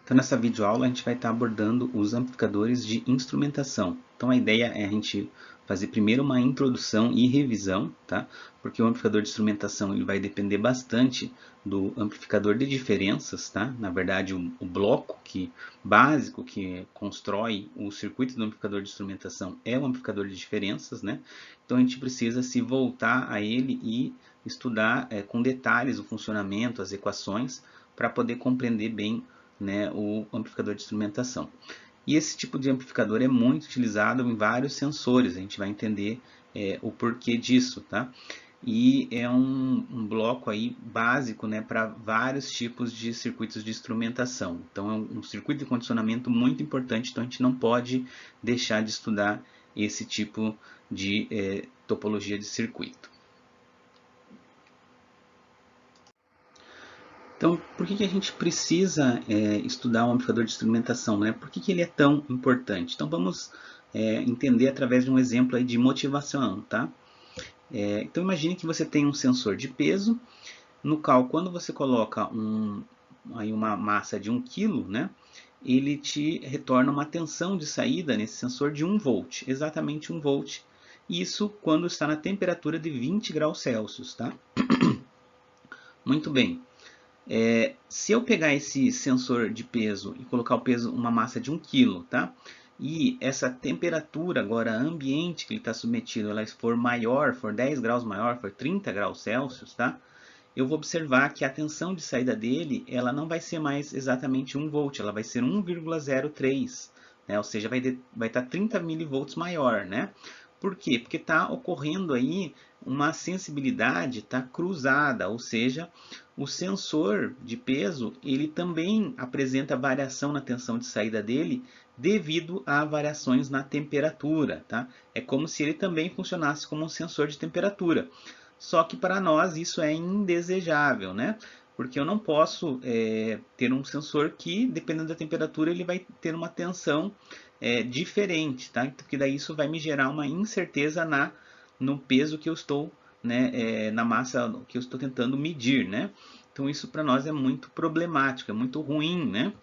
Então, nessa videoaula, a gente vai estar abordando os amplificadores de instrumentação. Então, a ideia é a gente fazer primeiro uma introdução e revisão, tá? Porque o amplificador de instrumentação ele vai depender bastante do amplificador de diferenças, tá? Na verdade, o bloco básico que constrói o circuito do amplificador de instrumentação é o amplificador de diferenças, né? Então, a gente precisa se voltar a ele e estudar com detalhes o funcionamento, as equações, para poder compreender bem, né, o amplificador de instrumentação. E esse tipo de amplificador é muito utilizado em vários sensores, a gente vai entender o porquê disso, tá? E é um bloco aí básico, né, para vários tipos de circuitos de instrumentação. Então é um circuito de condicionamento muito importante, então a gente não pode deixar de estudar esse tipo de topologia de circuito. Então, por que a gente precisa estudar o amplificador de instrumentação, né? Por que ele é tão importante? Então, vamos entender através de um exemplo aí de motivação, tá? Então, imagine que você tem um sensor de peso, no qual, quando você coloca aí uma massa de 1 kg, né? Ele te retorna uma tensão de saída nesse sensor de 1 volt, exatamente 1 volt. Isso quando está na temperatura de 20 graus Celsius, tá? Muito bem. Se eu pegar esse sensor de peso e colocar o peso, uma massa de 1 kg, tá? E essa temperatura agora ambiente que ele está submetido, ela for maior, for 10 graus maior, for 30 graus Celsius, tá? Eu vou observar que a tensão de saída dele, ela não vai ser mais exatamente 1 volt, ela vai ser 1,03, né? Ou seja, vai estar 30 milivolts maior, né? Por quê? Porque está ocorrendo aí uma sensibilidade cruzada, ou seja, o sensor de peso ele também apresenta variação na tensão de saída dele devido a variações na temperatura, tá? É como se ele também funcionasse como um sensor de temperatura. Só que para nós isso é indesejável, né? Porque eu não posso ter um sensor que, dependendo da temperatura, ele vai ter uma tensão diferente, tá? Porque daí isso vai me gerar uma incerteza no peso que eu estou, né, na massa que eu estou tentando medir, né? Então isso para nós é muito problemático, é muito ruim, né?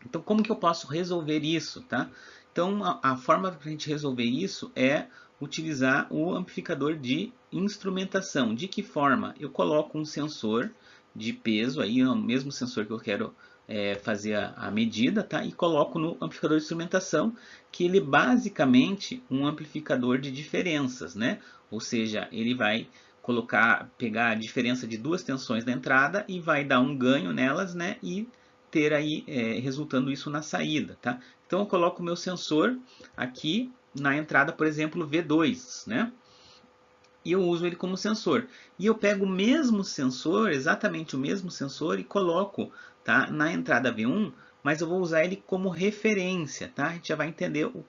Então como que eu posso resolver isso, tá? Então a forma para a gente resolver isso é utilizar o amplificador de instrumentação. De que forma? Eu coloco um sensor de peso, aí o mesmo sensor que eu quero fazer a medida, tá? E coloco no amplificador de instrumentação, que ele basicamente um amplificador de diferenças, né? Ou seja, ele vai pegar a diferença de duas tensões da entrada e vai dar um ganho nelas, né? E ter aí resultando isso na saída, tá? Então eu coloco o meu sensor aqui na entrada, por exemplo, V2, né? E eu uso ele como sensor. E eu pego o mesmo sensor, exatamente o mesmo sensor, e coloco, tá, na entrada V1, mas eu vou usar ele como referência, tá? A gente já vai entender o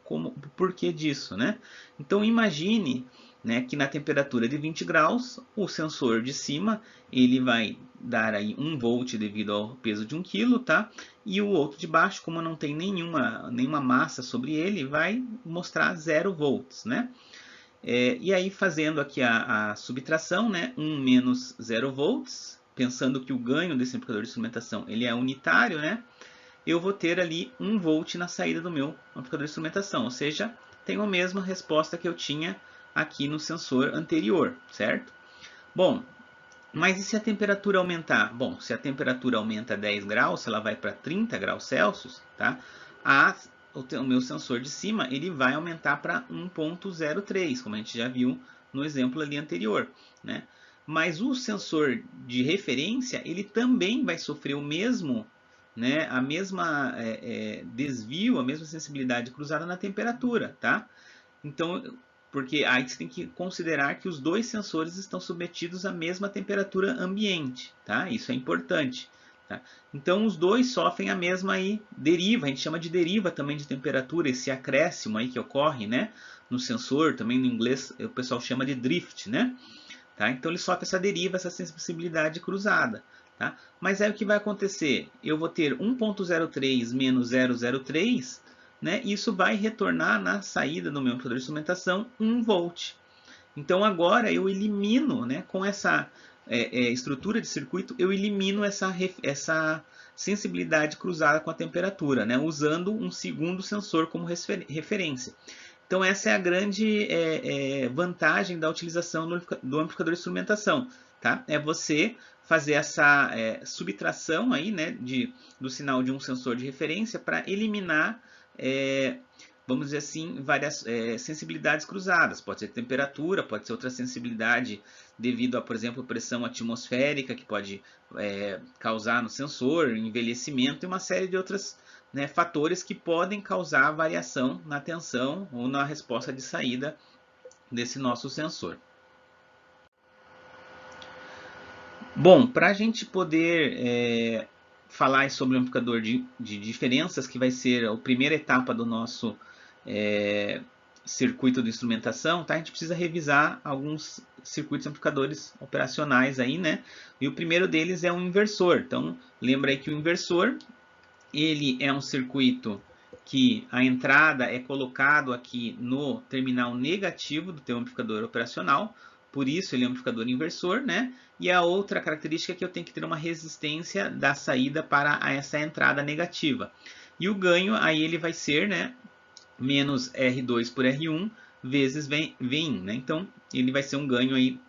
porquê disso, né? Então imagine, né, que na temperatura de 20 graus, o sensor de cima ele vai dar aí 1 volt devido ao peso de 1 kg, tá? E o outro de baixo, como não tem nenhuma massa sobre ele, vai mostrar 0 volts, né? E aí fazendo aqui a subtração, né? 1 menos 0 volts, pensando que o ganho desse amplificador de instrumentação ele é unitário, né? Eu vou ter ali 1 volt na saída do meu amplificador de instrumentação, ou seja, tenho a mesma resposta que eu tinha aqui no sensor anterior, certo? Bom, mas e se a temperatura aumentar? Bom, se a temperatura aumenta 10 graus, se ela vai para 30 graus Celsius, tá? O meu sensor de cima ele vai aumentar para 1,03, como a gente já viu no exemplo ali anterior, né? Mas o sensor de referência ele também vai sofrer o mesmo, né? A mesma desvio, a mesma sensibilidade cruzada na temperatura, tá? Então, porque aí você tem que considerar que os dois sensores estão submetidos à mesma temperatura ambiente, tá? Isso é importante. Tá? Então, os dois sofrem a mesma aí, deriva, a gente chama de deriva também de temperatura, esse acréscimo aí que ocorre, né? No sensor, também no inglês o pessoal chama de drift, né? Tá? Então, ele sofre essa deriva, essa sensibilidade cruzada. Tá? Mas aí o que vai acontecer? Eu vou ter 1,03 menos 0,03, né? Isso vai retornar na saída do meu amplificador de instrumentação 1 volt. Então agora eu elimino, né, com essa estrutura de circuito, eu elimino essa sensibilidade cruzada com a temperatura, né? Usando um segundo sensor como referência. Então essa é a grande vantagem da utilização do amplificador de instrumentação, tá? É você fazer essa subtração aí, né, do sinal de um sensor de referência para eliminar, vamos dizer assim, várias sensibilidades cruzadas. Pode ser temperatura, pode ser outra sensibilidade devido a, por exemplo, pressão atmosférica que pode causar no sensor, envelhecimento e uma série de outras, né, fatores que podem causar variação na tensão ou na resposta de saída desse nosso sensor. Bom, para a gente poder falar sobre o amplificador de diferenças, que vai ser a primeira etapa do nosso circuito de instrumentação, tá? A gente precisa revisar alguns circuitos amplificadores operacionais aí, né? E o primeiro deles é um inversor. Então, lembra aí que o inversor, ele é um circuito que a entrada é colocado aqui no terminal negativo do teu amplificador operacional, por isso ele é um amplificador inversor, né? E a outra característica é que eu tenho que ter uma resistência da saída para essa entrada negativa. E o ganho aí ele vai ser, né, menos R2 por R1 vezes Vin, né? Então ele vai ser um ganho aí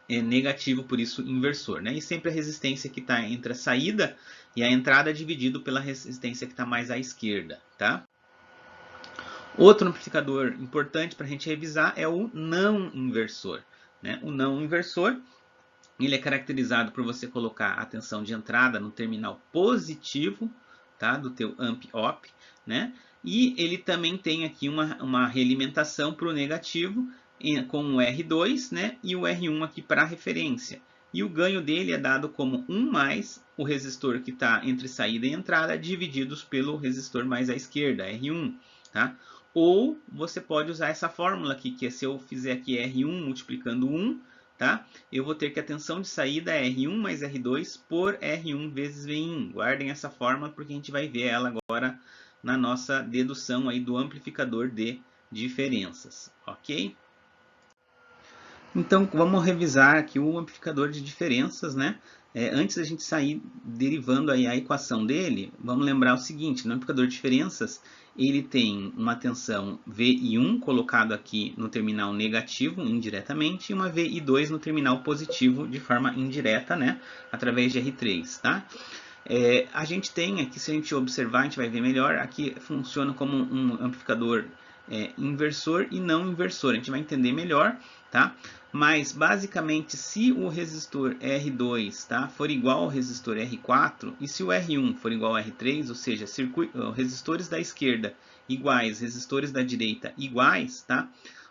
negativo, por isso inversor, né? E sempre a resistência que está entre a saída e a entrada dividido pela resistência que está mais à esquerda, tá? Outro amplificador importante para a gente revisar é o não inversor, né? O não inversor, ele é caracterizado por você colocar a tensão de entrada no terminal positivo, tá? Do teu amp-op, né? E ele também tem aqui uma realimentação para o negativo, com o R2, né? E o R1 aqui para referência. E o ganho dele é dado como 1 mais o resistor que está entre saída e entrada, divididos pelo resistor mais à esquerda, R1, tá? Ou você pode usar essa fórmula aqui, que é se eu fizer aqui R1 multiplicando 1, tá? Eu vou ter que a tensão de saída é R1 mais R2 por R1 vezes Vin. Guardem essa fórmula porque a gente vai ver ela agora na nossa dedução aí do amplificador de diferenças, ok? Então vamos revisar aqui o amplificador de diferenças, né? Antes da gente sair derivando aí a equação dele, vamos lembrar o seguinte: no amplificador de diferenças, ele tem uma tensão VI1 colocado aqui no terminal negativo, indiretamente, e uma VI2 no terminal positivo, de forma indireta, né? Através de R3, tá? A gente tem aqui, se a gente observar, a gente vai ver melhor, aqui funciona como um amplificador inversor e não inversor. A gente vai entender melhor, tá? Mas basicamente, se o resistor R2, tá, for igual ao resistor R4 e se o R1 for igual ao R3, ou seja, resistores da esquerda iguais, resistores da direita iguais, tá?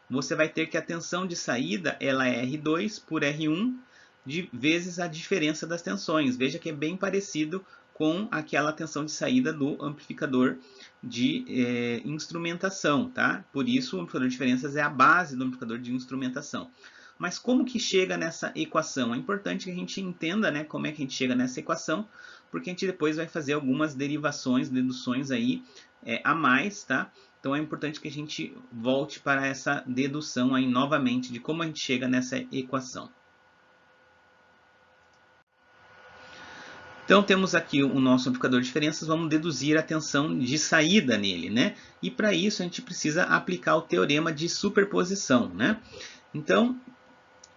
Você vai ter que a tensão de saída ela é R2 por R1 vezes a diferença das tensões. Veja que é bem parecido com aquela tensão de saída do amplificador de instrumentação, tá? Por isso o amplificador de diferenças é a base do amplificador de instrumentação. Mas como que chega nessa equação? É importante que a gente entenda, né, como é que a gente chega nessa equação, porque a gente depois vai fazer algumas derivações, deduções aí a mais, tá? Então é importante que a gente volte para essa dedução aí novamente de como a gente chega nessa equação. Então temos aqui o nosso amplificador de diferenças, vamos deduzir a tensão de saída nele, né? E para isso a gente precisa aplicar o teorema de superposição, né? Então,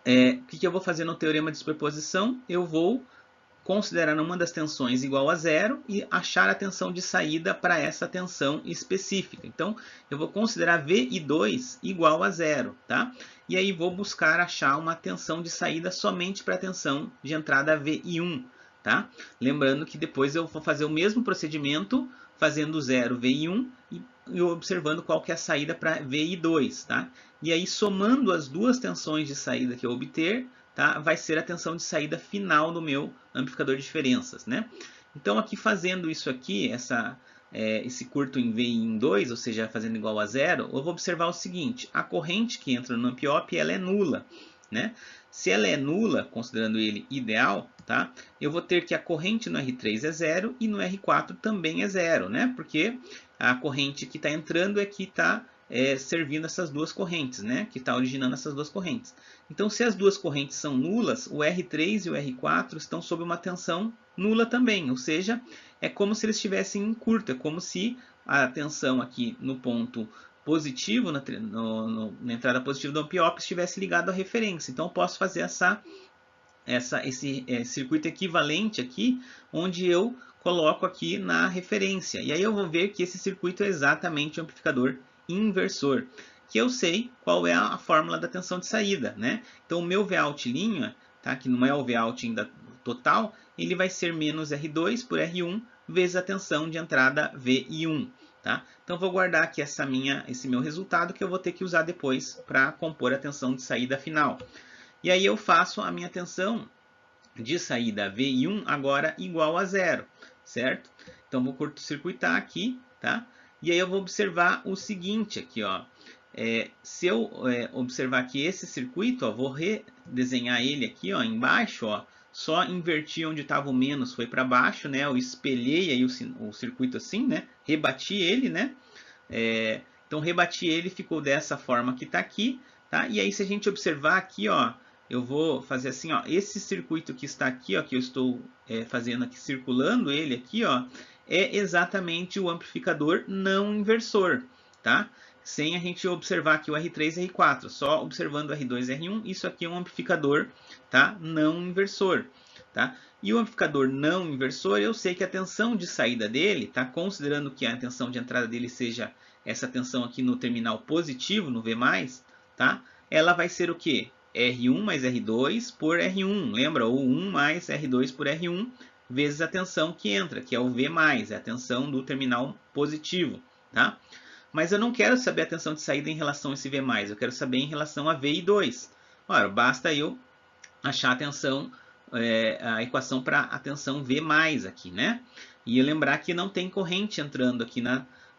o que eu vou fazer no teorema de superposição? Eu vou considerar uma das tensões igual a zero e achar a tensão de saída para essa tensão específica. Então, eu vou considerar VI2 igual a zero, tá? E aí vou buscar achar uma tensão de saída somente para a tensão de entrada VI1, tá? Lembrando que depois eu vou fazer o mesmo procedimento, fazendo zero VI1 e observando qual que é a saída para VI2, tá? E aí, somando as duas tensões de saída que eu obter, tá, vai ser a tensão de saída final do meu amplificador de diferenças, né? Então, aqui fazendo isso aqui, esse curto em VI2, ou seja, fazendo igual a zero, eu vou observar o seguinte: a corrente que entra no amp-op, ela é nula, né? Se ela é nula, considerando ele ideal, tá? Eu vou ter que a corrente no R3 é zero e no R4 também é zero, né? Porque a corrente que está entrando é que está servindo essas duas correntes, né? Que está originando essas duas correntes. Então, se as duas correntes são nulas, o R3 e o R4 estão sob uma tensão nula também, ou seja, é como se eles estivessem em curto, é como se a tensão aqui no ponto positivo, na entrada positiva do ampliópio, estivesse ligado à referência. Então, eu posso fazer esse circuito equivalente aqui, onde eu coloco aqui na referência. E aí eu vou ver que esse circuito é exatamente o amplificador inversor, que eu sei qual é a fórmula da tensão de saída, né? Então, o meu Vout', tá? Que não é o Vout ainda total, ele vai ser menos R2 por R1 vezes a tensão de entrada VI1. Tá? Então, vou guardar aqui esse meu resultado que eu vou ter que usar depois para compor a tensão de saída final. E aí eu faço a minha tensão de saída VI1 agora igual a zero, certo? Então, vou curto-circuitar aqui, tá? E aí eu vou observar o seguinte aqui, ó. Se eu observar aqui esse circuito, ó, vou redesenhar ele aqui, ó, embaixo, ó. Só inverti onde estava o menos, foi para baixo, né? Eu espelhei aí o circuito assim, né? Rebati ele, né? Então, rebati ele, ficou dessa forma que está aqui, tá? E aí, se a gente observar aqui, ó, eu vou fazer assim, ó, esse circuito que está aqui, ó, que eu estou fazendo aqui, circulando ele aqui, ó, é exatamente o amplificador não inversor, tá? Sem a gente observar aqui o R3 e R4, só observando o R2 e R1, isso aqui é um amplificador, tá? Não inversor, tá? E o amplificador não inversor, eu sei que a tensão de saída dele, tá? Considerando que a tensão de entrada dele seja essa tensão aqui no terminal positivo, no V+, tá? Ela vai ser o quê? R1 mais R2 por R1, lembra? Ou 1 mais R2 por R1 vezes a tensão que entra, que é o V+, é a tensão do terminal positivo, tá? Mas eu não quero saber a tensão de saída em relação a esse V+, eu quero saber em relação a VI2. Ora, basta eu achar a tensão, a equação para a tensão V+, aqui, né? E lembrar que não tem corrente entrando aqui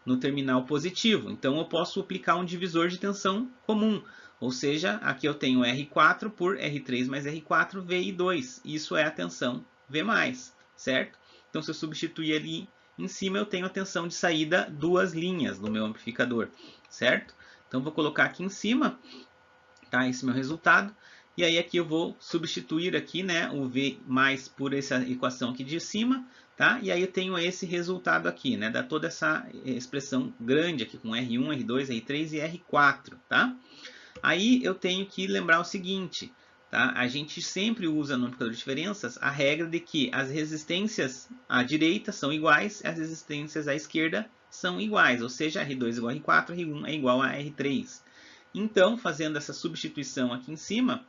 no terminal positivo. Então, eu posso aplicar um divisor de tensão comum. Ou seja, aqui eu tenho R4 por R3 mais R4, VI2. Isso é a tensão V+, certo? Então, se eu substituir ali em cima, eu tenho a tensão de saída duas linhas do meu amplificador, certo? Então, vou colocar aqui em cima, tá? Esse é o meu resultado. E aí aqui eu vou substituir aqui, né, o V mais por essa equação aqui de cima, tá? E aí eu tenho esse resultado aqui, né? Dá toda essa expressão grande aqui com R1, R2, R3 e R4, tá? Aí eu tenho que lembrar o seguinte, tá? A gente sempre usa no amplificador de diferenças a regra de que as resistências à direita são iguais, as resistências à esquerda são iguais, ou seja, R2 igual a R4, R1 é igual a R3. Então, fazendo essa substituição aqui em cima,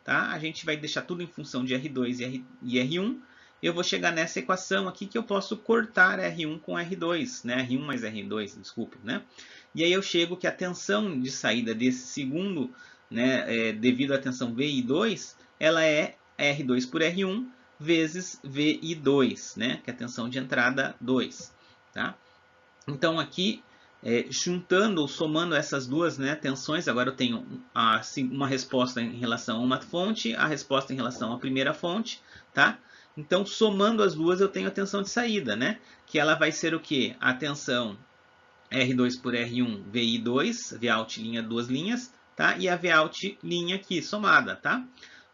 tá? A gente vai deixar tudo em função de R2 e R1. Eu vou chegar nessa equação aqui que eu posso cortar R1 com R2, né? R1 mais R2, desculpe, né? E aí eu chego que a tensão de saída desse segundo, né, devido à tensão VI2, ela é R2 por R1 vezes VI2, né? Que é a tensão de entrada 2, tá? Então aqui, juntando ou somando essas duas, né, tensões, agora eu tenho uma resposta em relação a uma fonte, a resposta em relação à primeira fonte, tá? Então, somando as duas, eu tenho a tensão de saída, né? Que ela vai ser o quê? A tensão R2 por R1, VI2, Vout', duas linhas, tá? E a Vout' aqui, somada, tá?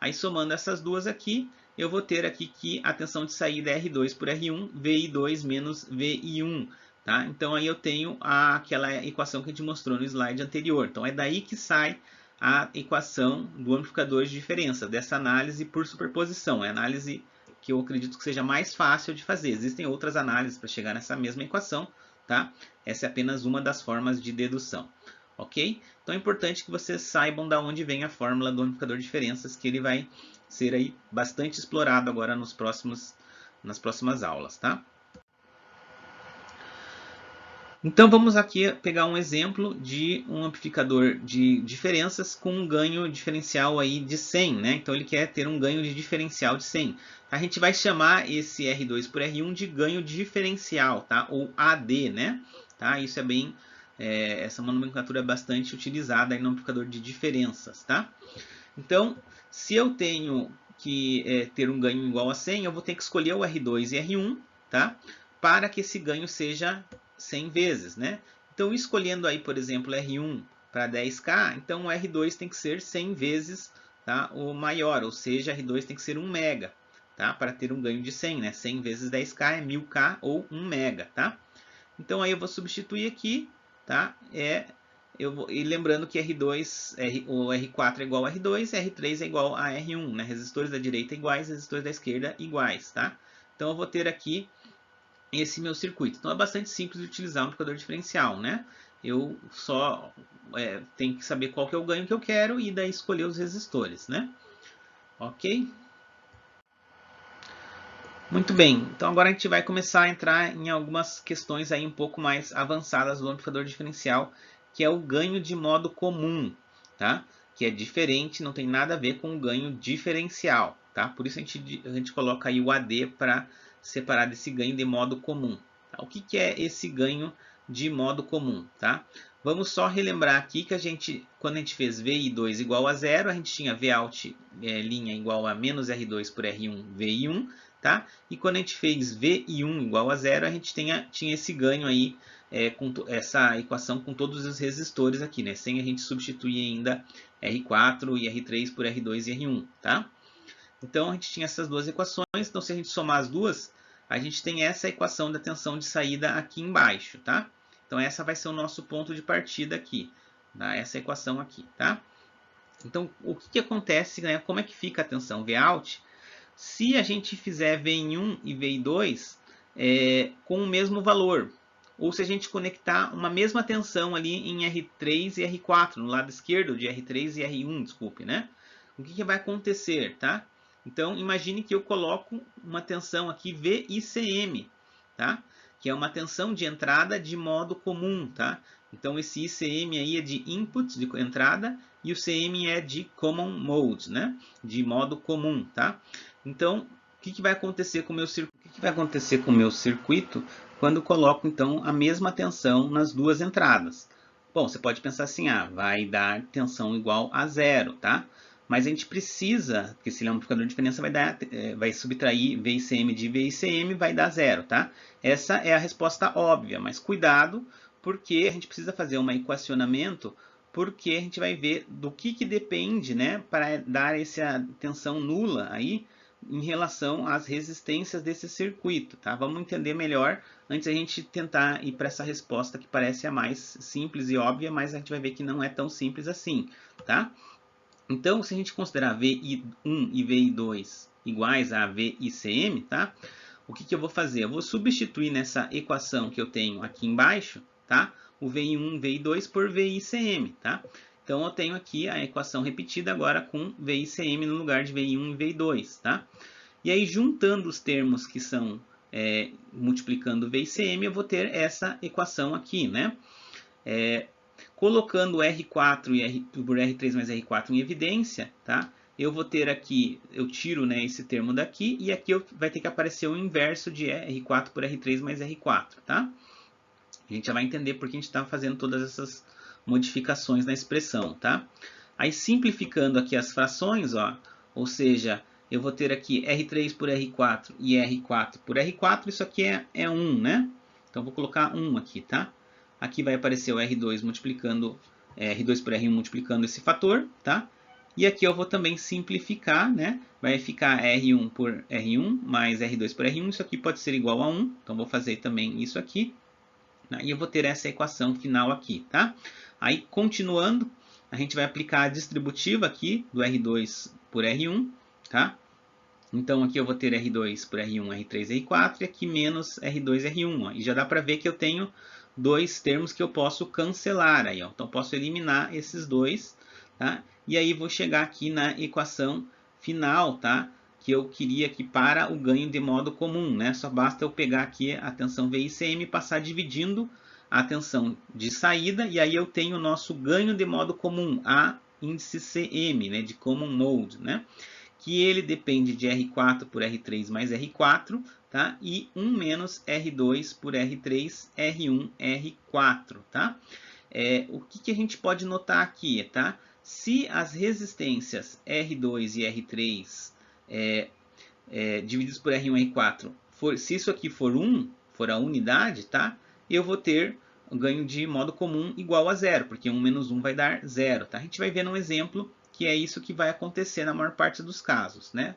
Aí, somando essas duas aqui, eu vou ter aqui que a tensão de saída é R2 por R1, VI2 menos VI1, tá? Então, aí eu tenho aquela equação que a gente mostrou no slide anterior. Então, é daí que sai a equação do amplificador de diferença, dessa análise por superposição. É a análise que eu acredito que seja mais fácil de fazer. Existem outras análises para chegar nessa mesma equação, tá? Essa é apenas uma das formas de dedução, ok? Então é importante que vocês saibam de onde vem a fórmula do amplificador de diferenças, que ele vai ser aí bastante explorado agora nas próximas aulas, tá? Então vamos aqui pegar um exemplo de um amplificador de diferenças com um ganho diferencial aí de 100, né? Então ele quer ter um ganho de diferencial de 100. A gente vai chamar esse R2 por R1 de ganho diferencial, tá? Ou AD, né? Tá? Isso é bem, essa nomenclatura é bastante utilizada aí no amplificador de diferenças, tá? Então, se eu tenho que ter um ganho igual a 100, eu vou ter que escolher o R2 e R1, tá? Para que esse ganho seja 100 vezes, né? Então, escolhendo aí, por exemplo, R1 para 10K, então o R2 tem que ser 100 vezes, tá, o maior, ou seja, R2 tem que ser 1 mega, tá, para ter um ganho de 100, né? 100 vezes 10K é 1000K ou 1 mega, tá? Então aí eu vou substituir aqui, tá? E lembrando que o R4 é igual a R2, R3 é igual a R1, né? Resistores da direita iguais, resistores da esquerda iguais, tá? Então eu vou ter aqui esse meu circuito. Então é bastante simples de utilizar um amplificador diferencial, né? Eu só tenho que saber qual que é o ganho que eu quero e daí escolher os resistores, né? Ok? Muito bem, então agora a gente vai começar a entrar em algumas questões aí um pouco mais avançadas do amplificador diferencial, que é o ganho de modo comum, tá? Que é diferente, não tem nada a ver com o ganho diferencial, tá? Por isso a gente coloca aí o AD para separar desse ganho de modo comum. Tá? O que é esse ganho de modo comum, tá? Vamos só relembrar aqui que quando a gente fez VI2 igual a zero, a gente tinha Vout linha igual a menos R2 por R1 VI1, tá? E quando a gente fez VI1 igual a zero, a gente tinha esse ganho aí, com essa equação com todos os resistores aqui, né? Sem a gente substituir ainda R4 e R3 por R2 e R1, tá? Então a gente tinha essas duas equações, então se a gente somar as duas, a gente tem essa equação da tensão de saída aqui embaixo, tá? Então essa vai ser o nosso ponto de partida aqui, tá? Essa equação aqui, tá? Então o que acontece, né? Como é que fica a tensão Vout se a gente fizer VI1 e VI2 com o mesmo valor? Ou se a gente conectar uma mesma tensão ali em R3 e R4, no lado esquerdo de R3 e R1, desculpe, né? O que vai acontecer, tá? Então, imagine que eu coloco uma tensão aqui VICM, tá? Que é uma tensão de entrada de modo comum, tá? Então, esse ICM aí é de input, de entrada, e o CM é de common mode, né? De modo comum, tá? Então, o que vai acontecer com o meu circuito? O que vai acontecer com o meu circuito quando eu coloco, então, a mesma tensão nas duas entradas? Bom, você pode pensar assim, vai dar tensão igual a zero, tá? Mas a gente precisa, porque se ele é um amplificador de diferença, vai subtrair VICM de VICM, vai dar zero, tá? Essa é a resposta óbvia, mas cuidado, porque a gente precisa fazer um equacionamento, porque a gente vai ver do que depende, né, para dar essa tensão nula aí, em relação às resistências desse circuito, tá? Vamos entender melhor antes a gente tentar ir para essa resposta que parece a mais simples e óbvia, mas a gente vai ver que não é tão simples assim, tá? Então, se a gente considerar VI1 e VI2 iguais a VICM, tá? O que eu vou fazer? Eu vou substituir nessa equação que eu tenho aqui embaixo, tá? O VI1 e VI2 por VICM, tá? Então, eu tenho aqui a equação repetida agora com VICM no lugar de VI1 e VI2, tá? E aí, juntando os termos que são multiplicando VICM, eu vou ter essa equação aqui, né? Colocando R4 por R3 mais R4 em evidência, tá? Eu vou ter aqui, eu tiro, né, esse termo daqui, e aqui vai ter que aparecer o inverso de R4 por R3 mais R4, tá? A gente já vai entender por que a gente está fazendo todas essas modificações na expressão, tá? Aí simplificando aqui as frações, ó, ou seja, eu vou ter aqui R3 por R4 e R4 por R4, isso aqui é 1, né? Então vou colocar 1 aqui, tá? Aqui vai aparecer o R2 multiplicando, R2 por R1 multiplicando esse fator, tá? E aqui eu vou também simplificar, né? Vai ficar R1 por R1 mais R2 por R1, isso aqui pode ser igual a 1, então vou fazer também isso aqui. E eu vou ter essa equação final aqui, tá? Aí, continuando, a gente vai aplicar a distributiva aqui do R2 por R1, tá? Então, aqui eu vou ter R2 por R1, R3, R4, e aqui menos R2, R1. Ó. E já dá para ver que eu tenho dois termos que eu posso cancelar. Aí, ó. Então, posso eliminar esses dois, tá? E aí, vou chegar aqui na equação final, tá? Que eu queria aqui para o ganho de modo comum, né? Só basta eu pegar aqui a tensão VICM e passar dividindo a tensão de saída, e aí eu tenho o nosso ganho de modo comum, a índice CM, né? De Common Mode, né? Que ele depende de R4 por R3 mais R4, tá? E 1 menos R2 por R3, R1, R4, tá? O que a gente pode notar aqui, tá? Se as resistências R2 e R3 divididos por R1 e R4, se isso aqui for 1, for a unidade, tá? Eu vou ter o ganho de modo comum igual a zero, porque 1 menos 1 vai dar zero. Tá? A gente vai ver num exemplo que é isso que vai acontecer na maior parte dos casos. Né?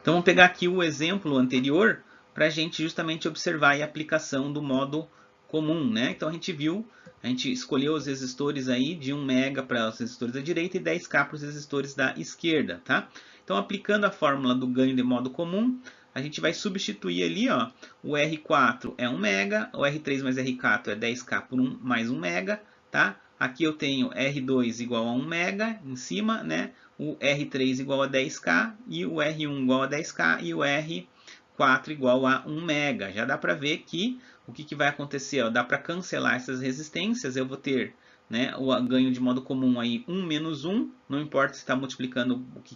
Então vamos pegar aqui o exemplo anterior para a gente justamente observar a aplicação do modo comum. Né? Então a gente escolheu os resistores aí de 1 mega para os resistores da direita e 10K para os resistores da esquerda. Tá? Então aplicando a fórmula do ganho de modo comum, a gente vai substituir ali, ó, o R4 é 1 mega, o R3 mais R4 é 10K por 1 mais 1 mega, tá? Aqui eu tenho R2 igual a 1 mega em cima, né? O R3 igual a 10K e o R1 igual a 10K e o R4 igual a 1 mega. Já dá para ver que o que vai acontecer, ó, dá para cancelar essas resistências, eu vou ter, né, o ganho de modo comum aí 1 menos 1, não importa se está multiplicando o que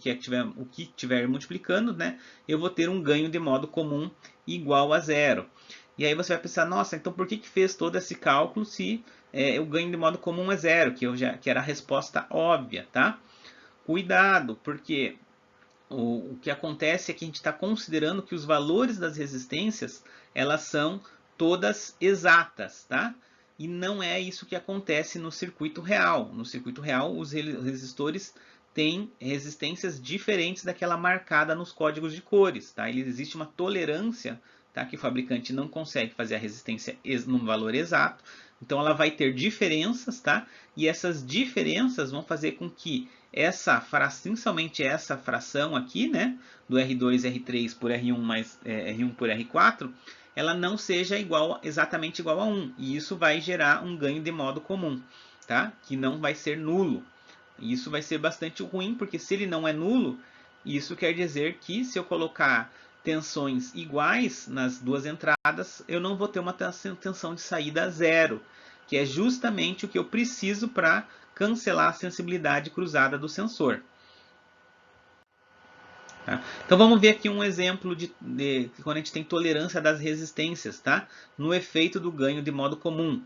tiver multiplicando, né, eu vou ter um ganho de modo comum igual a zero. E aí você vai pensar, nossa, então por que fez todo esse cálculo se o ganho de modo comum é zero, que era a resposta óbvia, tá? Cuidado, porque o que acontece é que a gente está considerando que os valores das resistências, elas são todas exatas, tá? E não é isso que acontece no circuito real. No circuito real, os resistores têm resistências diferentes daquela marcada nos códigos de cores, tá? Existe uma tolerância, tá? Que o fabricante não consegue fazer a resistência no valor exato. Então ela vai ter diferenças, tá? E essas diferenças vão fazer com que principalmente essa fração aqui, né, do R2 R3 por R1 mais R1 por R4, ela não seja exatamente igual a 1. E isso vai gerar um ganho de modo comum, tá? Que não vai ser nulo. E isso vai ser bastante ruim, porque se ele não é nulo, isso quer dizer que se eu colocar tensões iguais nas duas entradas, eu não vou ter uma tensão de saída zero, que é justamente o que eu preciso para cancelar a sensibilidade cruzada do sensor. Tá? Então vamos ver aqui um exemplo de quando a gente tem tolerância das resistências, tá? No efeito do ganho de modo comum.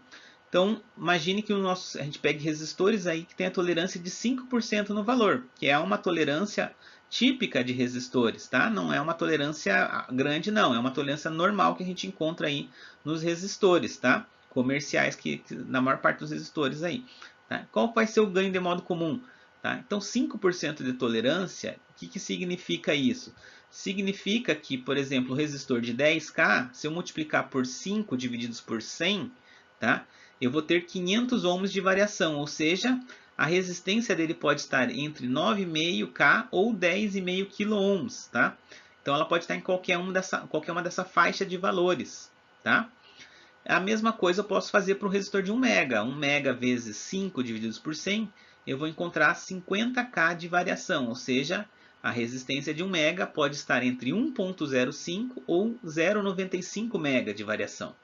Então imagine que a gente pegue resistores aí que tem a tolerância de 5% no valor, que é uma tolerância típica de resistores, tá? Não é uma tolerância grande, não, é uma tolerância normal que a gente encontra aí nos resistores, tá? Comerciais na maior parte dos resistores aí. Tá? Qual vai ser o ganho de modo comum? Tá? Então 5% de tolerância, o que significa isso? Significa que, por exemplo, o resistor de 10K, se eu multiplicar por 5 divididos por 100, tá? Eu vou ter 500 ohms de variação, ou seja, a resistência dele pode estar entre 9,5K ou 10,5 kΩ, tá? Então ela pode estar em qualquer uma dessa faixa de valores, tá? A mesma coisa eu posso fazer para o resistor de 1 mega. 1 mega vezes 5 divididos por 100, eu vou encontrar 50K de variação, ou seja, a resistência de 1 mega pode estar entre 1.05 ou 0,95 mega de variação.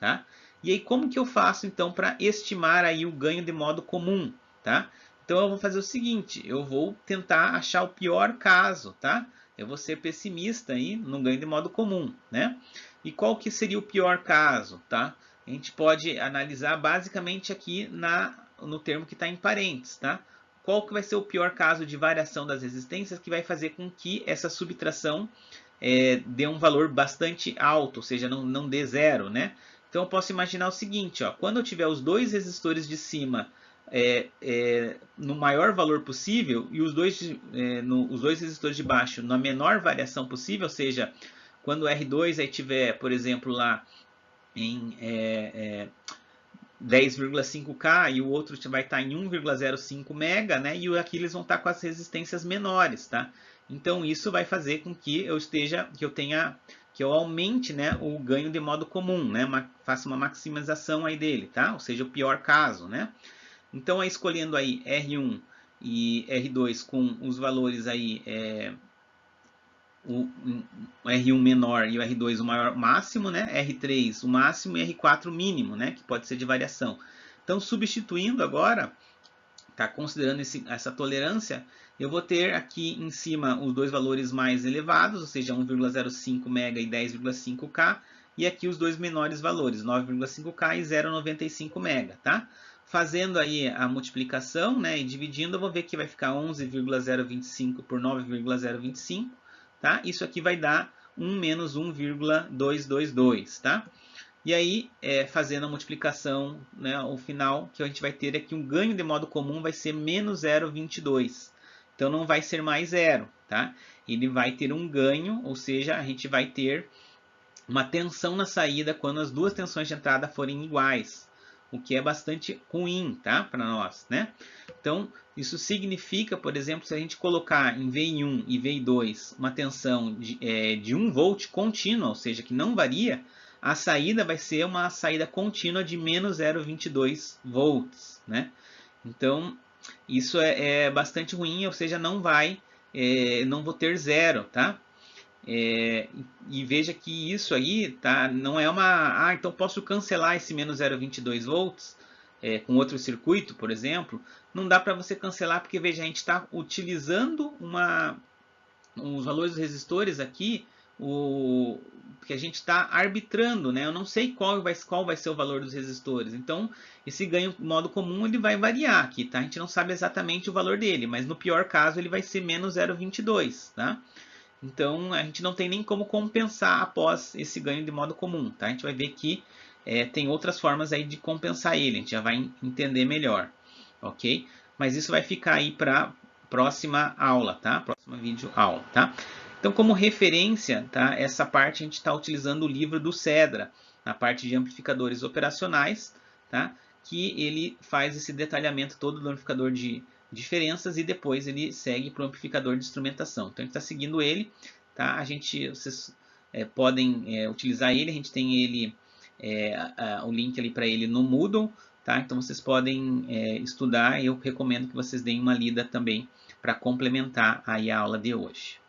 Tá? E aí como que eu faço então para estimar aí o ganho de modo comum? Tá? Então eu vou fazer o seguinte, eu vou tentar achar o pior caso, tá? Eu vou ser pessimista aí no ganho de modo comum, né? E qual que seria o pior caso, tá? A gente pode analisar basicamente aqui no termo que está em parênteses, tá? Qual que vai ser o pior caso de variação das resistências que vai fazer com que essa subtração dê um valor bastante alto, ou seja, não dê zero, né? Então eu posso imaginar o seguinte, ó, quando eu tiver os dois resistores de cima no maior valor possível e os dois resistores de baixo na menor variação possível, ou seja, quando o R2 aí tiver, por exemplo, lá em 10,5K e o outro vai estar em 1,05 mega, né? E aqui eles vão estar com as resistências menores, tá? Então isso vai fazer com que eu aumente, né, o ganho de modo comum, né? Faça uma maximização aí dele, tá? Ou seja, o pior caso, né? Então aí escolhendo aí R1 e R2 com os valores aí o R1 menor e o R2 o maior máximo, né? R3 o máximo e R4 o mínimo, né? Que pode ser de variação. Então, substituindo agora, tá? Considerando essa tolerância, eu vou ter aqui em cima os dois valores mais elevados, ou seja, 1,05 mega e 10,5K, e aqui os dois menores valores, 9,5K e 0,95 mega, tá? Fazendo aí a multiplicação, né, e dividindo, eu vou ver que vai ficar 11,025 por 9,025, tá? Isso aqui vai dar 1 menos 1,222, tá? E aí, fazendo a multiplicação, né, o final que a gente vai ter é que um ganho de modo comum vai ser menos 0,22. Então não vai ser mais zero, tá? Ele vai ter um ganho, ou seja, a gente vai ter uma tensão na saída quando as duas tensões de entrada forem iguais, o que é bastante ruim, tá, para nós, né? Então, isso significa, por exemplo, se a gente colocar em VI1 e VI2 uma tensão de 1 volt contínua, ou seja, que não varia, a saída vai ser uma saída contínua de menos 0,22 volts, né? Então, isso é bastante ruim, ou seja, não vou ter zero, tá? E veja que isso aí, tá, não é uma... então posso cancelar esse menos 0,22 volts com outro circuito, por exemplo. Não dá para você cancelar porque, veja, a gente está utilizando os valores dos resistores aqui, que a gente está arbitrando, né? Eu não sei qual vai ser o valor dos resistores. Então, esse ganho modo comum ele vai variar aqui, tá? A gente não sabe exatamente o valor dele, mas no pior caso ele vai ser menos 0,22, tá? Então, a gente não tem nem como compensar após esse ganho de modo comum, tá? A gente vai ver que tem outras formas aí de compensar ele, a gente já vai entender melhor, ok? Mas isso vai ficar aí para próxima aula, tá? Próxima vídeo aula, tá? Então, como referência, tá? Essa parte a gente está utilizando o livro do Cedra, na parte de amplificadores operacionais, tá? Que ele faz esse detalhamento todo do amplificador de diferenças e depois ele segue para o amplificador de instrumentação. Então a gente está seguindo ele, tá? Vocês podem utilizar ele, a gente tem ele, o link ali para ele no Moodle, tá? Então vocês podem estudar e eu recomendo que vocês deem uma lida também para complementar aí a aula de hoje.